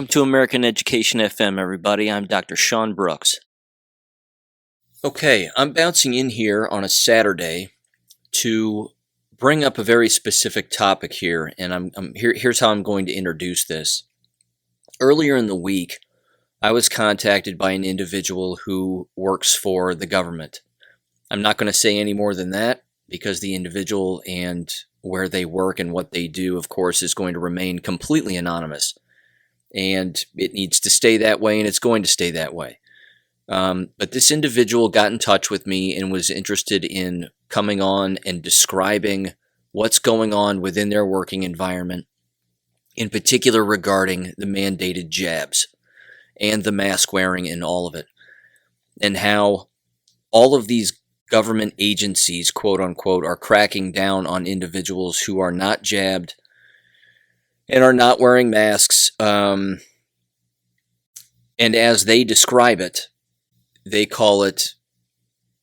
to American Education FM, everybody. I'm Dr. Sean Brooks. Okay, I'm bouncing in here on a Saturday to bring up a very specific topic here, and here's how I'm going to introduce this. Earlier in the week, I was contacted by an individual who works for the government. I'm not going to say any more than that because the individual and where they work and what they do, of course, is going to remain completely anonymous. And it needs to stay that way, and it's going to stay that way. But this individual got in touch with me and was interested in coming on and describing what's going on within their working environment, in particular regarding the mandated jabs and the mask wearing and all of it, and how all of these government agencies, quote unquote, are cracking down on individuals who are not jabbed and are not wearing masks. And as they describe it, they call it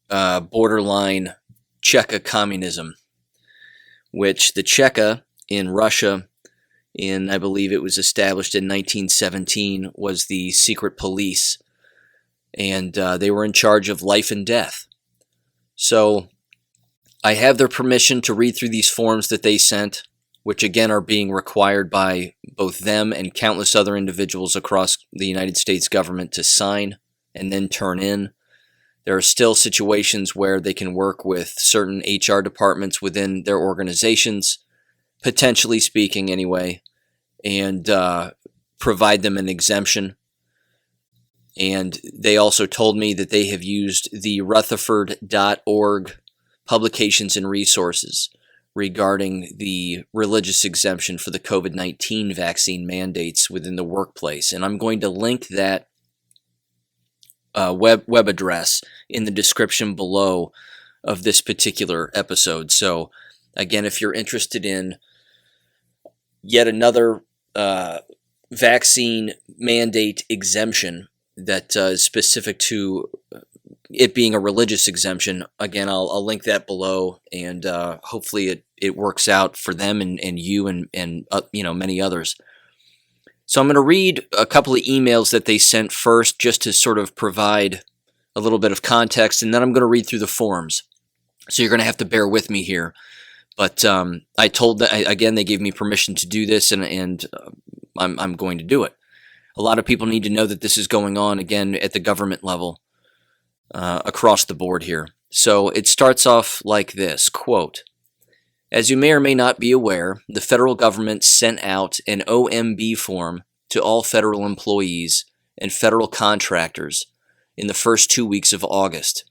borderline Cheka communism, which the Cheka in Russia, I believe it was established in 1917, was the secret police, and they were in charge of life and death. So I have their permission to read through these forms that they sent, which again are being required by both them and countless other individuals across the United States government to sign and then turn in. There are still situations where they can work with certain HR departments within their organizations, potentially speaking anyway, and provide them an exemption. And they also told me that they have used the Rutherford.org publications and resources regarding the religious exemption for the COVID-19 vaccine mandates within the workplace. And I'm going to link that web address in the description below of this particular episode. So again, if you're interested in yet another vaccine mandate exemption that is specific to it being a religious exemption, again, I'll link that below, and hopefully it works out for them and you and many others. So I'm going to read a couple of emails that they sent first, just to sort of provide a little bit of context, and then I'm going to read through the forms. So you're going to have to bear with me here. But I told them, again, they gave me permission to do this, and I'm going to do it. A lot of people need to know that this is going on, again, at the government level, across the board here. So it starts off like this, quote, "As you may or may not be aware, the federal government sent out an OMB form to all federal employees and federal contractors in the first 2 weeks of August.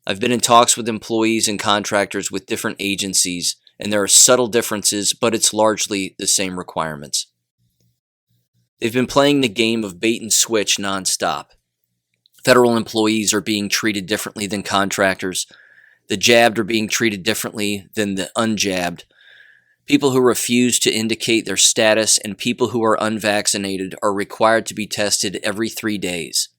I've been in talks with employees and contractors with different agencies, and there are subtle differences, but it's largely the same requirements. They've been playing the game of bait and switch nonstop. Federal employees are being treated differently than contractors. The jabbed are being treated differently than the unjabbed. People who refuse to indicate their status and people who are unvaccinated are required to be tested every 3 days.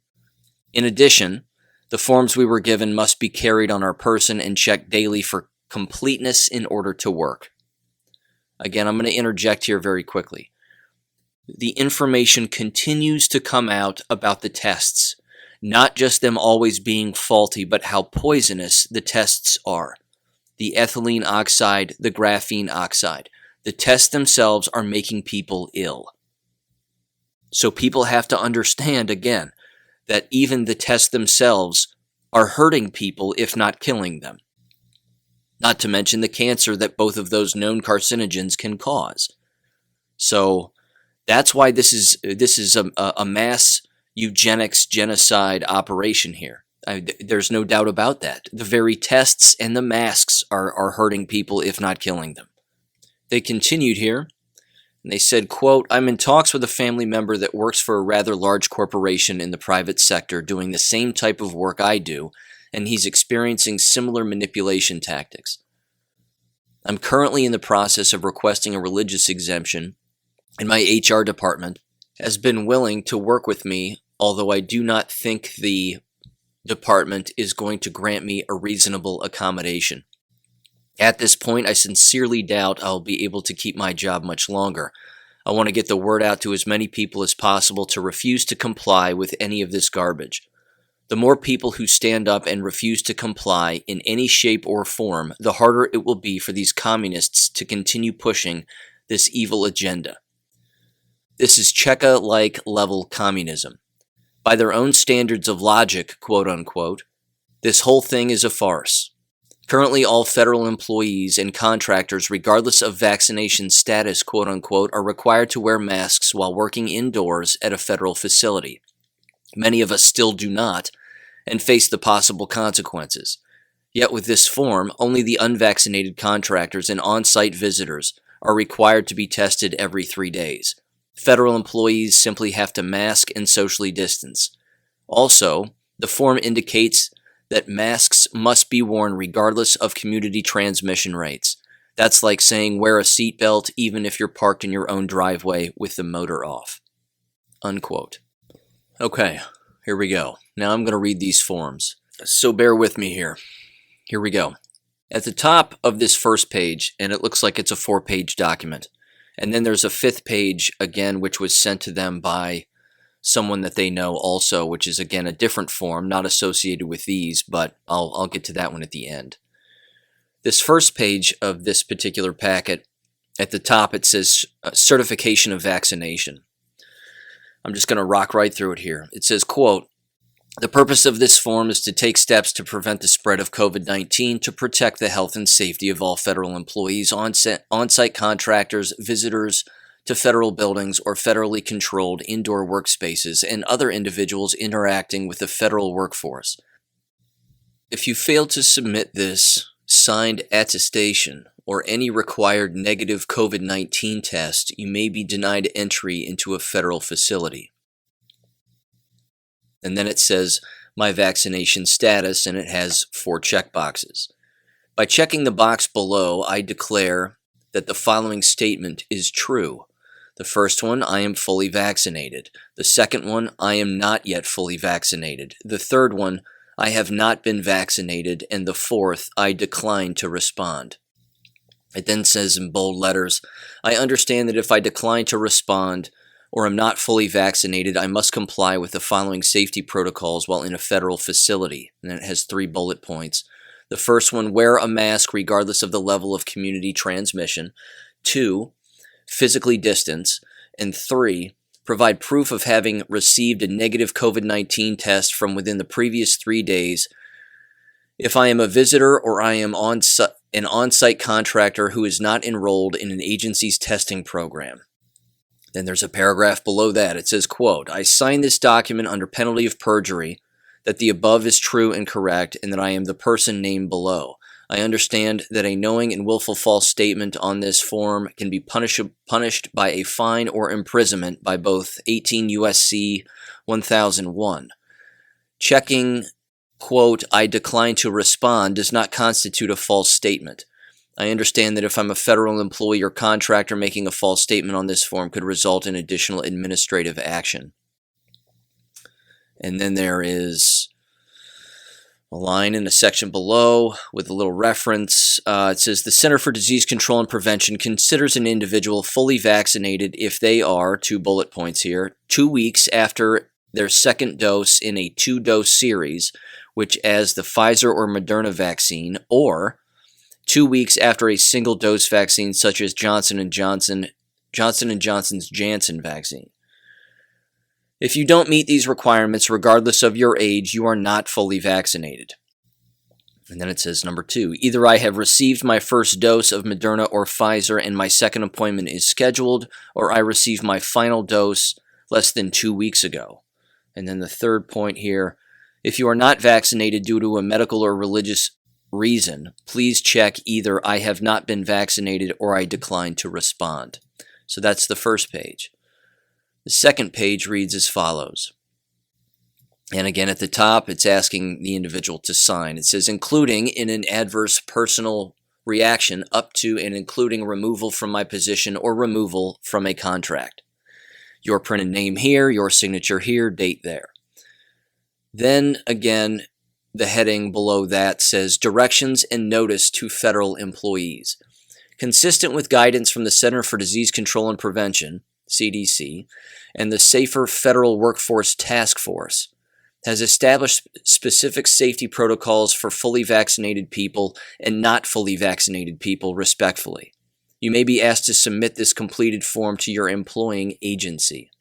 In addition, the forms we were given must be carried on our person and checked daily for completeness in order to work." Again, I'm going to interject here very quickly. The information continues to come out about the tests, not just them always being faulty, but how poisonous the tests are. The ethylene oxide, the graphene oxide. The tests themselves are making people ill. So people have to understand, again, that even the tests themselves are hurting people, if not killing them. Not to mention the cancer that both of those known carcinogens can cause. So that's why this is a mass eugenics genocide operation here. There's no doubt about that. The very tests and the masks are hurting people, if not killing them. They continued here, and they said, quote, "I'm in talks with a family member that works for a rather large corporation in the private sector doing the same type of work I do, and he's experiencing similar manipulation tactics. I'm currently in the process of requesting a religious exemption, and my HR department has been willing to work with me, although I do not think the department is going to grant me a reasonable accommodation. At this point, I sincerely doubt I'll be able to keep my job much longer. I want to get the word out to as many people as possible to refuse to comply with any of this garbage. The more people who stand up and refuse to comply in any shape or form, the harder it will be for these communists to continue pushing this evil agenda. This is Cheka-like level communism. By their own standards of logic, quote unquote, this whole thing is a farce. Currently, all federal employees and contractors, regardless of vaccination status, quote unquote, are required to wear masks while working indoors at a federal facility. Many of us still do not, and face the possible consequences. Yet with this form, only the unvaccinated contractors and on-site visitors are required to be tested every 3 days. Federal employees simply have to mask and socially distance. Also, the form indicates that masks must be worn regardless of community transmission rates. That's like saying wear a seatbelt even if you're parked in your own driveway with the motor off. Unquote. Okay, here we go. Now I'm going to read these forms. So bear with me here. Here we go. At the top of this first page, and it looks like it's a 4-page document, and then there's a 5th page, again, which was sent to them by someone that they know also, which is, again, a different form, not associated with these, but I'll get to that one at the end. This first page of this particular packet, at the top it says certification of vaccination. I'm just going to rock right through it here. It says, quote, the purpose of this form is to take steps to prevent the spread of COVID-19 to protect the health and safety of all federal employees, on-site contractors, visitors to federal buildings or federally controlled indoor workspaces, and other individuals interacting with the federal workforce. If you fail to submit this signed attestation or any required negative COVID-19 test, you may be denied entry into a federal facility. And then it says, my vaccination status, and it has 4 checkboxes. By checking the box below, I declare that the following statement is true. The first one, I am fully vaccinated. The second one, I am not yet fully vaccinated. The third one, I have not been vaccinated. And the fourth, I decline to respond. It then says in bold letters, I understand that if I decline to respond or am not fully vaccinated, I must comply with the following safety protocols while in a federal facility. And it has 3 bullet points. The first one, wear a mask regardless of the level of community transmission. 2, physically distance. And 3, provide proof of having received a negative COVID-19 test from within the previous 3 days. If I am a visitor or I am an on-site contractor who is not enrolled in an agency's testing program. Then there's a paragraph below that. It says, quote, I sign this document under penalty of perjury that the above is true and correct and that I am the person named below. I understand that a knowing and willful false statement on this form can be punished by a fine or imprisonment by both 18 U.S.C. 1001. Checking, quote, I decline to respond does not constitute a false statement. I understand that if I'm a federal employee or contractor, making a false statement on this form could result in additional administrative action. And then there is a line in a section below with a little reference. It says, the Center for Disease Control and Prevention considers an individual fully vaccinated if they are, 2 bullet points here, 2 weeks after their second dose in a 2-dose series, which as the Pfizer or Moderna vaccine, or 2 weeks after a single-dose vaccine such as Johnson & Johnson's Janssen vaccine. If you don't meet these requirements, regardless of your age, you are not fully vaccinated. And then it says, number 2, either I have received my first dose of Moderna or Pfizer and my second appointment is scheduled, or I received my final dose less than 2 weeks ago. And then the third point here, if you are not vaccinated due to a medical or religious reason, please check either I have not been vaccinated or I decline to respond. So that's the first page. The second page reads as follows. And again, at the top, it's asking the individual to sign. It says, including in an adverse personal reaction up to and including removal from my position or removal from a contract. Your printed name here, your signature here, date there. Then again, the heading below that says, directions and notice to federal employees. Consistent with guidance from the Center for Disease Control and Prevention, CDC, and the Safer Federal Workforce Task Force has established specific safety protocols for fully vaccinated people and not fully vaccinated people, respectively. You may be asked to submit this completed form to your employing agency.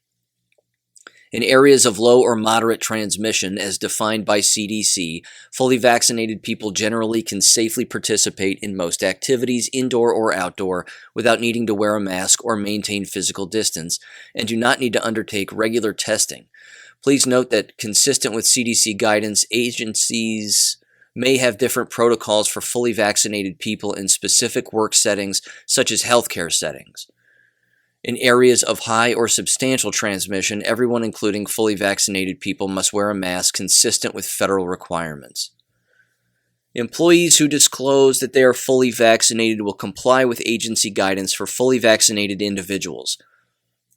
In areas of low or moderate transmission, as defined by CDC, fully vaccinated people generally can safely participate in most activities, indoor or outdoor, without needing to wear a mask or maintain physical distance, and do not need to undertake regular testing. Please note that, consistent with CDC guidance, agencies may have different protocols for fully vaccinated people in specific work settings, such as healthcare settings. In areas of high or substantial transmission, everyone, including fully vaccinated people, must wear a mask consistent with federal requirements. Employees who disclose that they are fully vaccinated will comply with agency guidance for fully vaccinated individuals.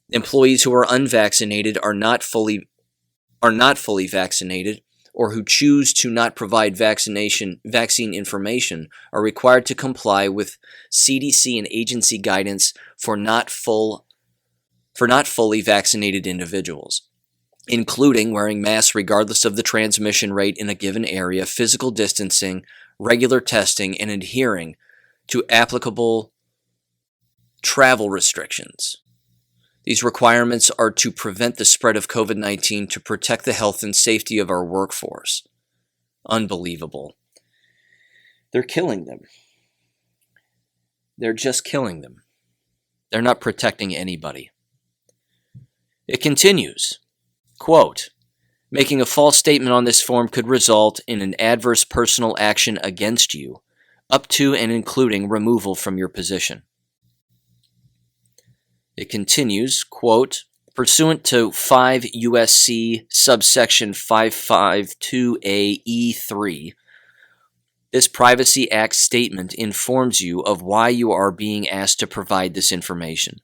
Employees who are unvaccinated are not fully vaccinated, or who choose to not provide vaccine information, are required to comply with CDC and agency guidance for not fully vaccinated individuals, including wearing masks regardless of the transmission rate in a given area, physical distancing, regular testing, and adhering to applicable travel restrictions. These requirements are to prevent the spread of COVID-19, to protect the health and safety of our workforce. Unbelievable. They're killing them. They're just killing them. They're not protecting anybody. It continues, quote, making a false statement on this form could result in an adverse personal action against you, up to and including removal from your position. It continues, quote, pursuant to 5 U.S.C. subsection 552A(e)(3, this Privacy Act statement informs you of why you are being asked to provide this information.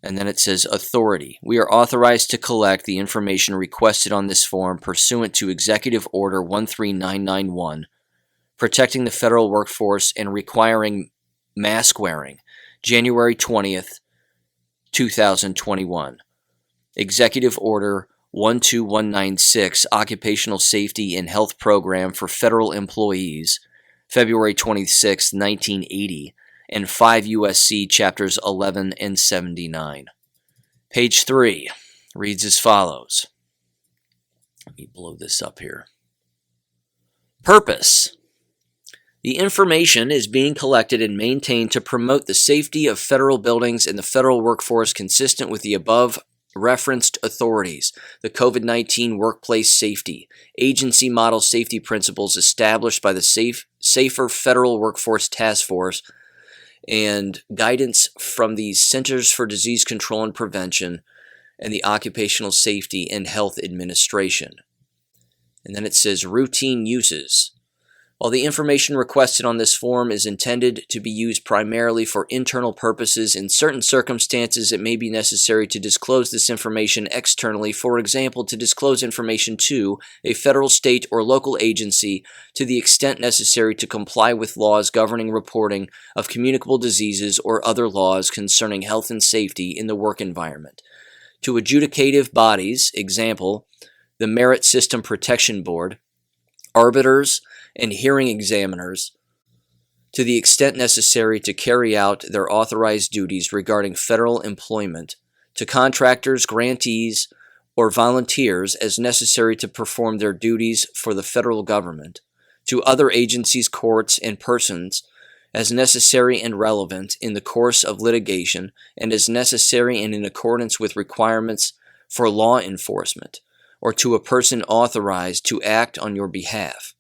And then it says, authority. We are authorized to collect the information requested on this form pursuant to Executive Order 13991, protecting the federal workforce and requiring mask wearing, January 20th, 2021. Executive Order 12196, Occupational Safety and Health Program for Federal Employees, February 26, 1980, and 5 U.S.C. Chapters 11 and 79. Page 3 reads as follows. Let me blow this up here. Purpose. The information is being collected and maintained to promote the safety of federal buildings and the federal workforce consistent with the above referenced authorities, the COVID-19 Workplace Safety Agency Model Safety Principles established by the Safer Federal Workforce Task Force, and guidance from the Centers for Disease Control and Prevention and the Occupational Safety and Health Administration. And then it says routine uses. While the information requested on this form is intended to be used primarily for internal purposes, in certain circumstances it may be necessary to disclose this information externally, for example, to disclose information to a federal, state, or local agency to the extent necessary to comply with laws governing reporting of communicable diseases or other laws concerning health and safety in the work environment. To adjudicative bodies, example, the Merit System Protection Board, arbiters, and hearing examiners, to the extent necessary to carry out their authorized duties regarding federal employment, to contractors, grantees, or volunteers as necessary to perform their duties for the federal government, to other agencies, courts, and persons as necessary and relevant in the course of litigation and as necessary and in accordance with requirements for law enforcement, or to a person authorized to act on your behalf.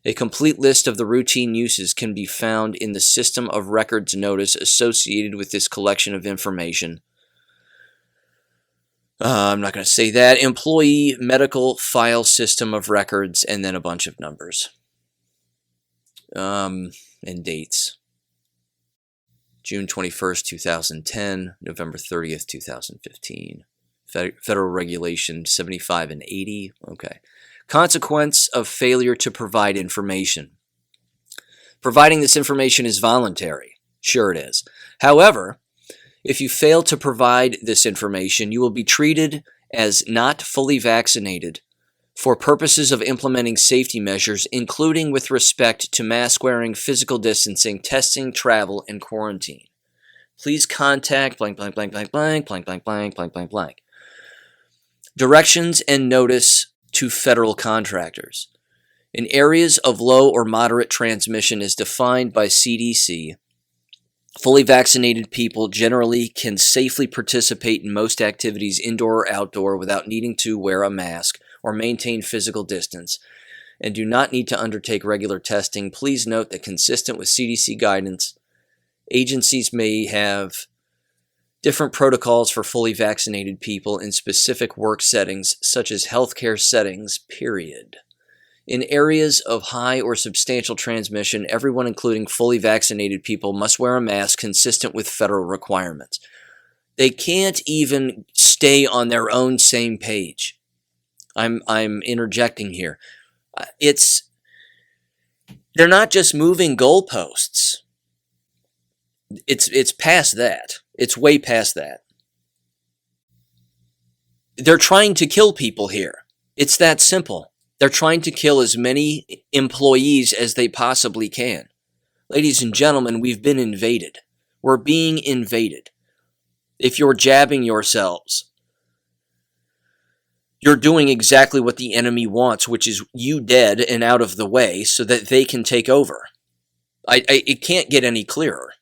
A complete list of the routine uses can be found in the System of Records notice associated with this collection of information. I'm not going to say that. Employee Medical File System of Records, and then a bunch of numbers. And dates. June 21st, 2010, November 30th, 2015. Federal Regulation 75 and 80. Okay. Consequence of failure to provide information. Providing this information is voluntary. Sure it is. However, If you fail to provide this information, you will be treated as not fully vaccinated for purposes of implementing safety measures, including with respect to mask wearing, physical distancing, testing, travel, and quarantine. Please contact blank, blank, blank, blank, blank, blank, blank, blank, blank, blank, blank. Directions and notice to federal contractors. In areas of low or moderate transmission as defined by CDC, fully vaccinated people generally can safely participate in most activities indoor or outdoor without needing to wear a mask or maintain physical distance, and do not need to undertake regular testing. Please note that consistent with CDC guidance, agencies may have different protocols for fully vaccinated people in specific work settings, such as healthcare settings, period. In areas of high or substantial transmission, everyone, including fully vaccinated people, must wear a mask consistent with federal requirements. They can't even stay on their own same page. I'm interjecting here. They're not just moving goalposts. It's past that. It's way past that. They're trying to kill people here. It's that simple. They're trying to kill as many employees as they possibly can. Ladies and gentlemen, we've been invaded. We're being invaded. If you're jabbing yourselves, you're doing exactly what the enemy wants, which is you dead and out of the way so that they can take over. It can't get any clearer.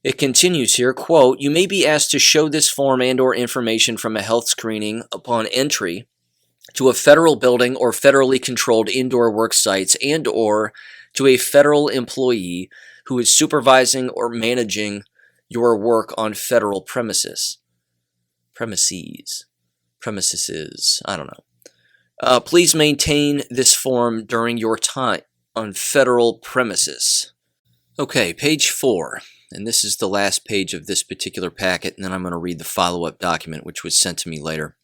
It continues here, quote, "You may be asked to show this form and or information from a health screening upon entry to a federal building or federally controlled indoor work sites and or to a federal employee who is supervising or managing your work on federal premises. I don't know. Please maintain this form during your time on federal premises." Okay, page 4. And this is the last page of this particular packet, and then I'm going to read the follow-up document, which was sent to me later.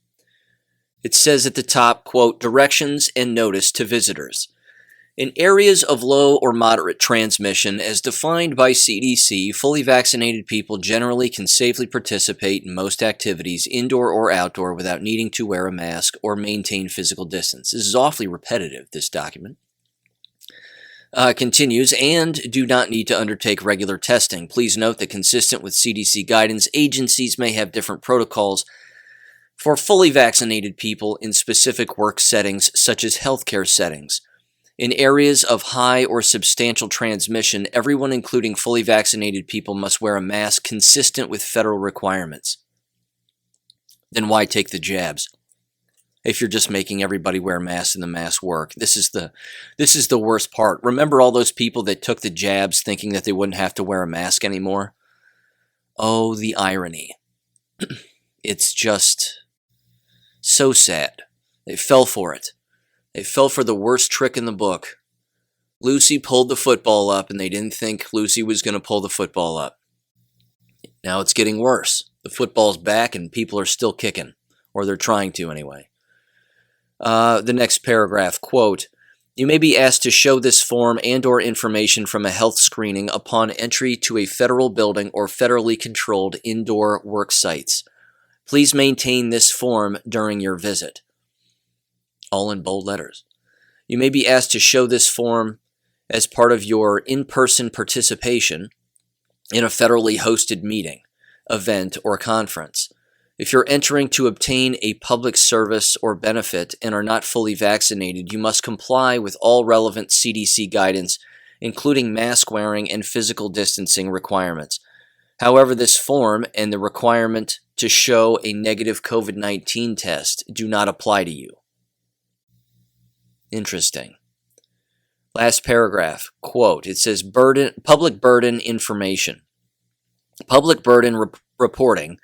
It says at the top, quote, "Directions and notice to visitors. In areas of low or moderate transmission, as defined by CDC, fully vaccinated people generally can safely participate in most activities, indoor or outdoor, without needing to wear a mask or maintain physical distance." This is awfully repetitive, this document. Continues, "and do not need to undertake regular testing. Please note that consistent with CDC guidance, agencies may have different protocols for fully vaccinated people in specific work settings, such as healthcare settings. In areas of high or substantial transmission, everyone, including fully vaccinated people, must wear a mask consistent with federal requirements." Then why take the jabs? If you're just making everybody wear masks and the masks work. This is the worst part. Remember all those people that took the jabs thinking that they wouldn't have to wear a mask anymore? Oh, the irony. It's just so sad. They fell for it. They fell for the worst trick in the book. Lucy pulled the football up, and they didn't think Lucy was going to pull the football up. Now it's getting worse. The football's back, and people are still kicking. Or they're trying to, anyway. The next paragraph, quote, "You may be asked to show this form and or information from a health screening upon entry to a federal building or federally controlled indoor work sites. Please maintain this form during your visit." All in bold letters. "You may be asked to show this form as part of your in-person participation in a federally hosted meeting, event, or conference. If you're entering to obtain a public service or benefit and are not fully vaccinated, you must comply with all relevant CDC guidance, including mask wearing and physical distancing requirements. However, this form and the requirement to show a negative COVID-19 test do not apply to you." Interesting. Last paragraph, quote, it says public burden information. Public burden reporting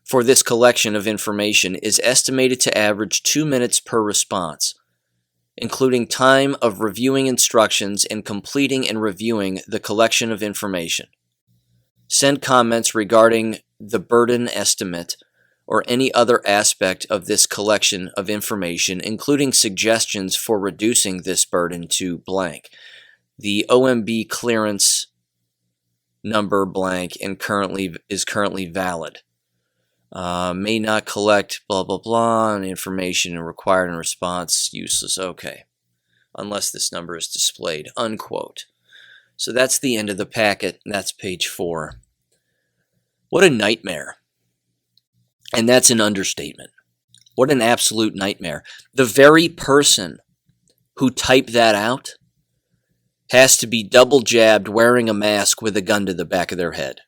for this collection of information is estimated to average 2 minutes per response, including time of reviewing instructions and completing and reviewing the collection of information. Send comments regarding the burden estimate or any other aspect of this collection of information, including suggestions for reducing this burden to blank. The OMB clearance number blank and is currently valid. May not collect blah blah blah and information required in response useless. Okay, unless this number is displayed. Unquote. So that's the end of the packet. And that's page 4. What a nightmare. And that's an understatement. What an absolute nightmare. The very person who typed that out has to be double jabbed wearing a mask with a gun to the back of their head.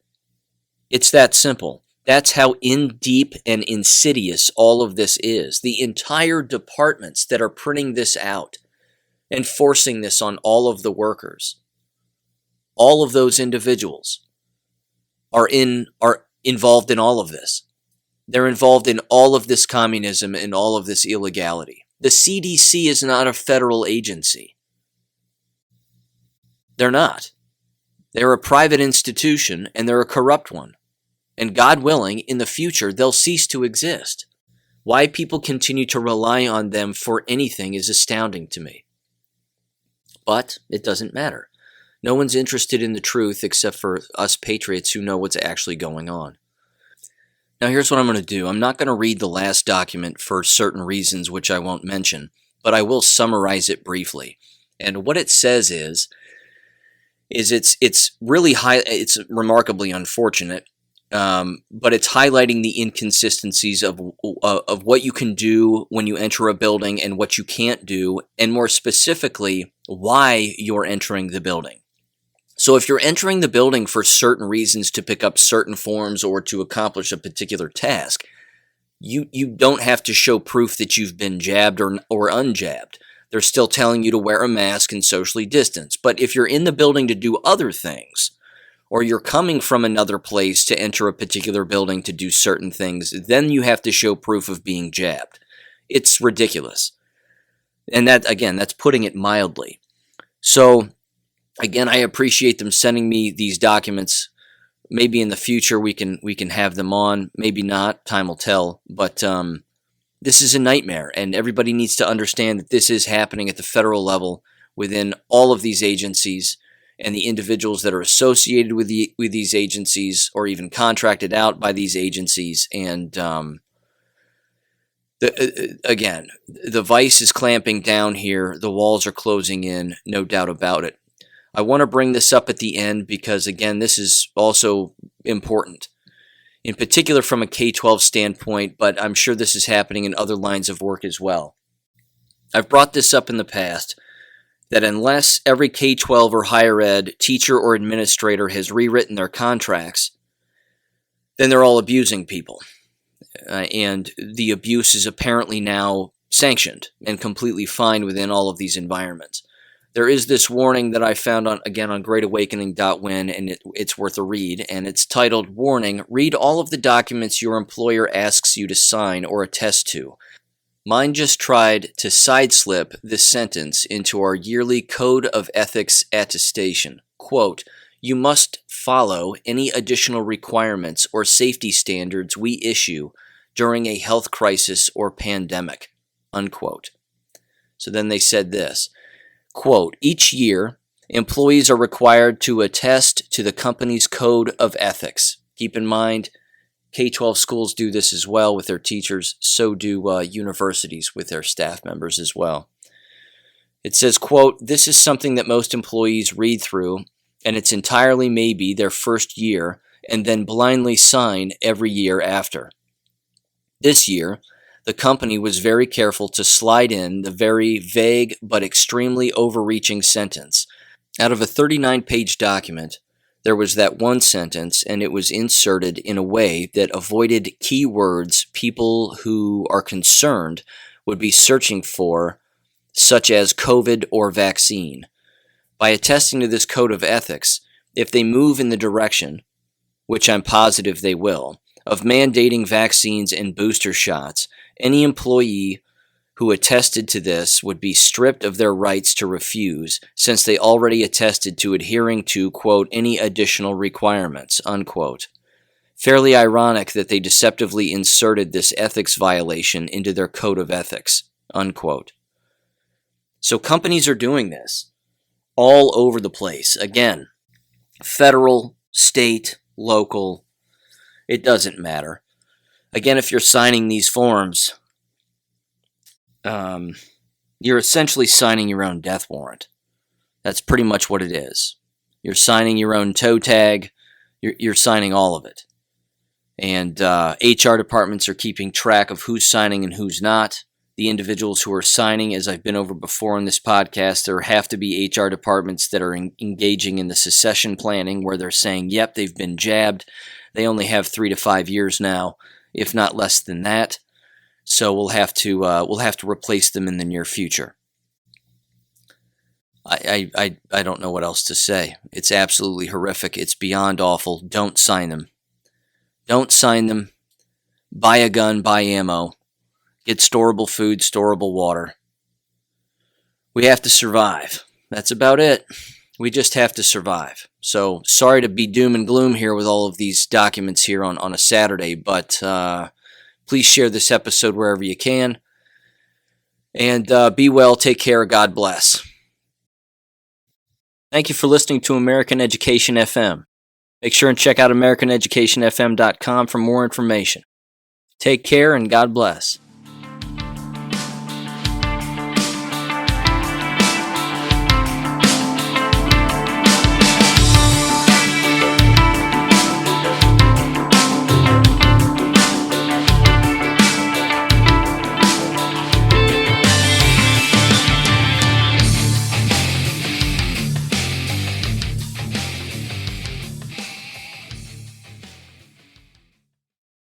It's that simple. That's how in deep and insidious all of this is. The entire departments that are printing this out and forcing this on all of the workers, all of those individuals are involved in all of this. They're involved in all of this communism and all of this illegality. The CDC is not a federal agency. They're not. They're a private institution, and they're a corrupt one. And God willing, in the future, they'll cease to exist. Why people continue to rely on them for anything is astounding to me. But it doesn't matter. No one's interested in the truth except for us patriots who know what's actually going on. Now here's what I'm going to do. I'm not going to read the last document for certain reasons which I won't mention, but I will summarize it briefly. And what it says is it's really it's remarkably unfortunate, but it's highlighting the inconsistencies of what you can do when you enter a building and what you can't do, and more specifically, why you're entering the building. So if you're entering the building for certain reasons to pick up certain forms or to accomplish a particular task, you don't have to show proof that you've been jabbed or unjabbed. They're still telling you to wear a mask and socially distance. But if you're in the building to do other things, or you're coming from another place to enter a particular building to do certain things, then you have to show proof of being jabbed. It's ridiculous. And that, again, that's putting it mildly. So, again, I appreciate them sending me these documents. Maybe in the future we can have them on. Maybe not. Time will tell. But this is a nightmare, and everybody needs to understand that this is happening at the federal level within all of these agencies, and the individuals that are associated with these agencies or even contracted out by these agencies. And again, the vice is clamping down here. The walls are closing in, no doubt about it. I want to bring this up at the end because, again, this is also important, in particular from a K-12 standpoint, but I'm sure this is happening in other lines of work as well. I've brought this up in the past, that unless every K-12 or higher ed teacher or administrator has rewritten their contracts, then they're all abusing people. And the abuse is apparently now sanctioned and completely fine within all of these environments. There is this warning that I found on greatawakening.win, and it's worth a read, and it's titled, "Warning, read all of the documents your employer asks you to sign or attest to." Mine just tried to sideslip this sentence into our yearly Code of Ethics attestation. Quote, "You must follow any additional requirements or safety standards we issue during a health crisis or pandemic." Unquote. So then they said this, quote, "Each year, employees are required to attest to the company's Code of Ethics." Keep in mind, K-12 schools do this as well with their teachers. So do universities with their staff members as well. It says, quote, "This is something that most employees read through, and it's entirely maybe their first year, and then blindly sign every year after. This year, the company was very careful to slide in the very vague but extremely overreaching sentence. Out of a 39-page document, there was that one sentence, and it was inserted in a way that avoided key words people who are concerned would be searching for, such as COVID or vaccine. By attesting to this code of ethics, if they move in the direction, which I'm positive they will, of mandating vaccines and booster shots, any employee who attested to this would be stripped of their rights to refuse, since they already attested to adhering to, quote, any additional requirements, unquote. Fairly ironic that they deceptively inserted this ethics violation into their code of ethics, unquote. So companies are doing this all over the place. Again, federal state, local, it doesn't matter. Again, if you're signing these forms, you're essentially signing your own death warrant. That's pretty much what it is. You're signing your own toe tag. You're signing all of it. And HR departments are keeping track of who's signing and who's not. The individuals who are signing, as I've been over before in this podcast, there have to be HR departments that are engaging in the succession planning where they're saying, yep, they've been jabbed. They only have 3 to 5 years now, if not less than that. So we'll have to replace them in the near future. I don't know what else to say. It's absolutely horrific. It's beyond awful. Don't sign them. Don't sign them. Buy a gun, buy ammo. Get storable food, storable water. We have to survive. That's about it. We just have to survive. So sorry to be doom and gloom here with all of these documents here on a Saturday, but please share this episode wherever you can. And be well, take care, God bless. Thank you for listening to American Education FM. Make sure and check out AmericanEducationFM.com for more information. Take care and God bless.